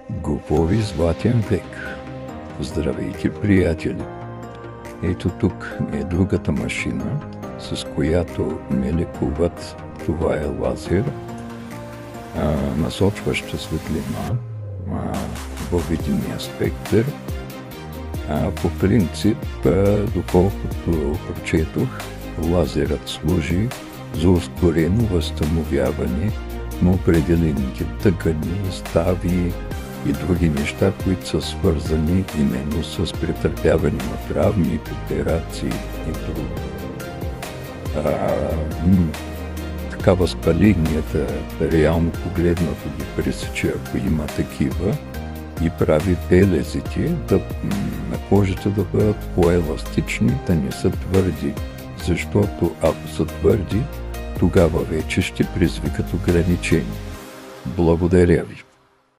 Говори Златен век. Здравейте, приятели! Ето тук е другата машина, с която ме лекуват. Това е лазер, насочваща светлина във видимия спектър. По принцип, доколкото прочетох, лазерът служи за ускорено възстановяване на определените тъкани, стави и други неща, които са свързани именно с претърпяване на травми, операции и други. Така възпаленията, реално погледнато ги пресече, ако има такива, и прави белезите на кожата да бъдат по-еластични, да не са твърди. Защото ако са твърди, тогава вече ще предизвикат ограничения. Благодаря ви.